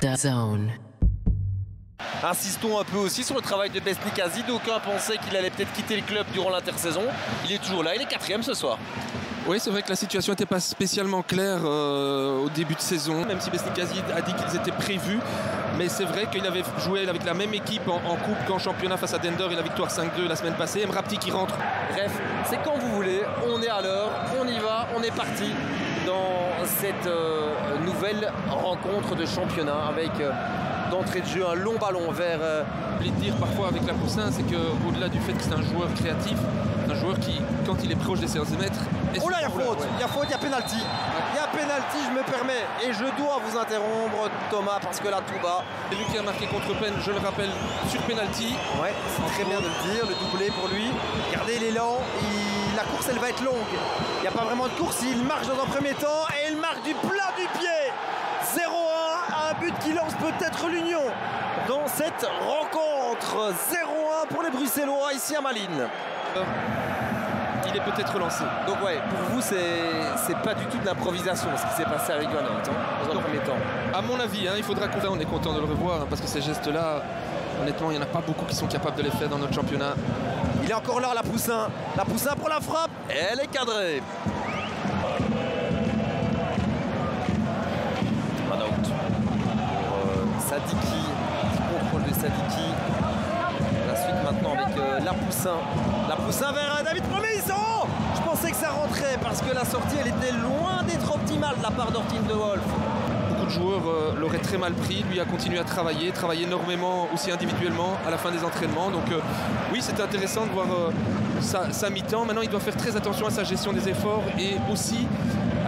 DAZN. Insistons un peu aussi sur le travail de Besnik Kazi. D'aucuns pensaient qu'il allait peut-être quitter le club durant l'intersaison. Il est toujours là, il est 4e ce soir. Oui, c'est vrai que la situation n'était pas spécialement claire au début de saison, même si Besnik Kazi a dit qu'ils étaient prévus. Mais c'est vrai qu'il avait joué avec la même équipe en coupe qu'en championnat face à Dender et la victoire 5-2 la semaine passée. Mrapti qui rentre. Bref, c'est quand vous voulez, on est à l'heure, on y va, on est parti dans cette nouvelle rencontre de championnat avec d'entrée de jeu un long ballon vers... Je voulais dire parfois avec la Poussin, c'est qu'au-delà du fait que c'est un joueur créatif, un joueur qui, quand il est proche des 16 mètres... Oh là, il y a faute, il y a faute, il y a pénalty. Il y a pénalty, je me permets. Et je dois vous interrompre, Thomas, parce que là, tout bas. C'est lui qui a marqué contre Penn, je le rappelle, sur pénalty. Ouais, c'est très bien de le dire, le doublé pour lui. Regardez l'élan, la course, elle va être longue. Il n'y a pas vraiment de course, il marche dans un premier temps et il marque du plat du pied. 0-1, un but qui lance peut-être l'Union dans cette rencontre. 0-1 pour les Bruxellois ici à Malines. Il est peut-être lancé. Donc ouais, pour vous, c'est pas du tout de l'improvisation ce qui s'est passé avec Van Hout, dans un premier temps. À mon avis, il faudra qu'on... On est content de le revoir, parce que ces gestes-là, honnêtement, il n'y en a pas beaucoup qui sont capables de les faire dans notre championnat. Il est encore là, la Poussin. La Poussin pour la frappe. Elle est cadrée. Van Hout pour Sadiki. Contrôle de Sadiki. La suite maintenant avec la Poussin. La Poussin vers David Promis. Oh, je pensais que ça rentrait parce que la sortie elle était loin d'être optimale de la part d'Ortin de Wolf. Beaucoup de joueurs l'auraient très mal pris. Lui a continué à travailler énormément aussi individuellement à la fin des entraînements. Donc oui, c'était intéressant de voir sa mi-temps. Maintenant, il doit faire très attention à sa gestion des efforts et aussi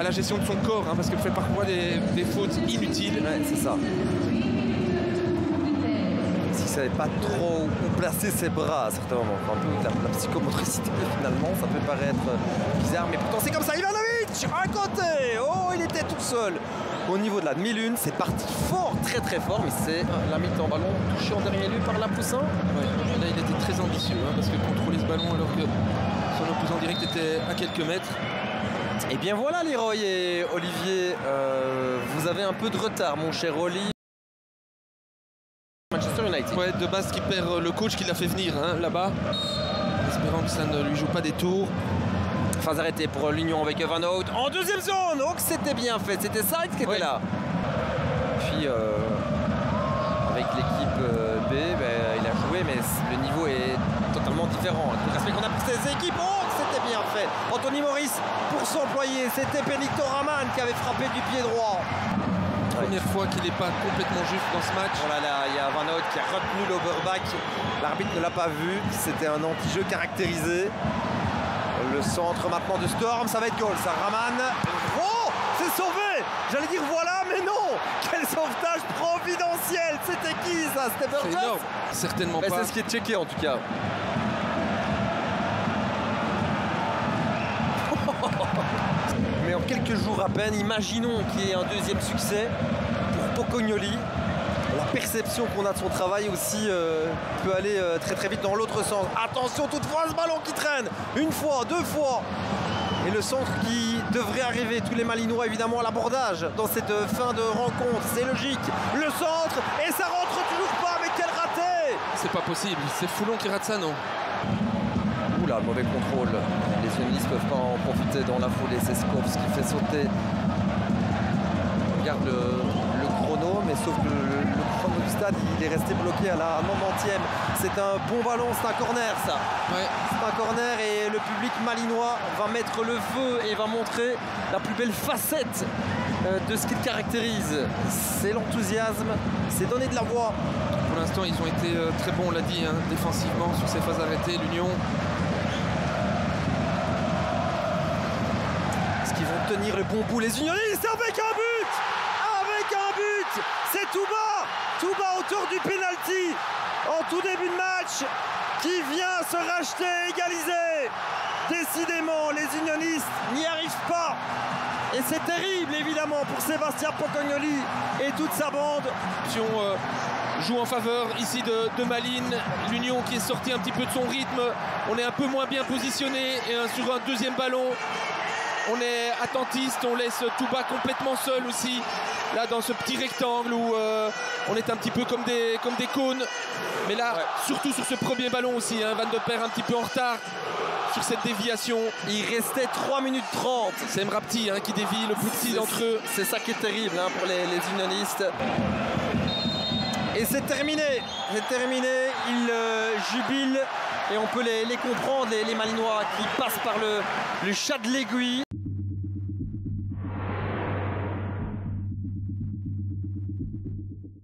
à la gestion de son corps, parce qu'il fait parfois des fautes inutiles. Ouais, c'est ça. Il ne savait pas trop où placer ses bras à certains moments. Un peu la psychomotricité finalement, ça peut paraître bizarre, mais pourtant c'est comme ça. Ivanovic à côté. Oh, il était tout seul. Au niveau de la demi-lune, c'est parti fort, très très fort, mais c'est la mi-temps ballon touché en dernier lieu par la Poussin. Ouais, là il était très ambitieux, parce que contrôler ce ballon alors que son opposant direct était à quelques mètres. Et bien voilà Leroy et Olivier, vous avez un peu de retard mon cher Oli. Manchester United. Ouais, de base qui perd le coach qui l'a fait venir là-bas, espérant que ça ne lui joue pas des tours. Phase arrêtée pour l'Union avec Van Hout en deuxième zone. Donc c'était bien fait, c'était Saïd qui était là. Puis avec l'équipe B, il a joué, mais le niveau est totalement différent. Tout le respect qu'on a pour ces équipes, oh c'était bien fait. Anthony Maurice pour s'employer, c'était Benito Raman qui avait frappé du pied droit. Première fois qu'il n'est pas complètement juste dans ce match. Oh là là, il y a Van Hout qui a retenu l'overback. L'arbitre ne l'a pas vu, c'était un anti-jeu caractérisé. Le centre maintenant de Storm, ça va être goal, ça Raman. Oh, c'est sauvé. J'allais dire voilà, mais non. Quel sauvetage providentiel. C'était qui ça? C'était Burgess? C'est énorme. Certainement pas. C'est ce qui est checké en tout cas. Mais en quelques jours à peine, imaginons qu'il y ait un deuxième succès pour Pocognoli. La perception qu'on a de son travail aussi peut aller très très vite dans l'autre sens. Attention toutefois à ce ballon qui traîne. Une fois, deux fois. Et le centre qui devrait arriver. Tous les Malinois évidemment à l'abordage dans cette fin de rencontre. C'est logique. Le centre et ça rentre toujours pas. Mais quel raté! C'est pas possible. C'est Foulon qui rate ça, non? Oula, mauvais contrôle. Les unionistes peuvent pas en profiter dans la foulée. C'est Skovs qui fait sauter. Regarde le chrono, mais sauf que le chrono du stade, il est resté bloqué à la 90e. C'est un bon ballon, c'est un corner ça. Ouais. C'est un corner et le public malinois va mettre le feu et va montrer la plus belle facette de ce qu'il caractérise. C'est l'enthousiasme, c'est donner de la voix. Pour l'instant, ils ont été très bons, on l'a dit, défensivement sur ces phases arrêtées, l'Union. Est-ce qu'ils vont tenir le bon bout, les unionistes, avec un but? Avec un but! C'est tout bas autour du penalty en tout début de match qui vient se racheter, égaliser. Décidément, les unionistes n'y arrivent pas. Et c'est terrible évidemment pour Sébastien Pocognoli et toute sa bande. Joue en faveur ici de Malines. L'Union qui est sorti un petit peu de son rythme. On est un peu moins bien positionné et sur un deuxième ballon, on est attentiste, on laisse Touba complètement seul aussi. là dans ce petit rectangle où on est un petit peu comme des cônes. Mais là, surtout sur ce premier ballon aussi, hein, Van de Perre un petit peu en retard sur cette déviation. Il restait 3 minutes 30. C'est Mrapti qui dévie, le plus petit d'entre eux. C'est ça qui est terrible pour les unionistes. Et c'est terminé. C'est terminé. Ils jubilent et on peut les comprendre, les Malinois qui passent par le chat de l'aiguille.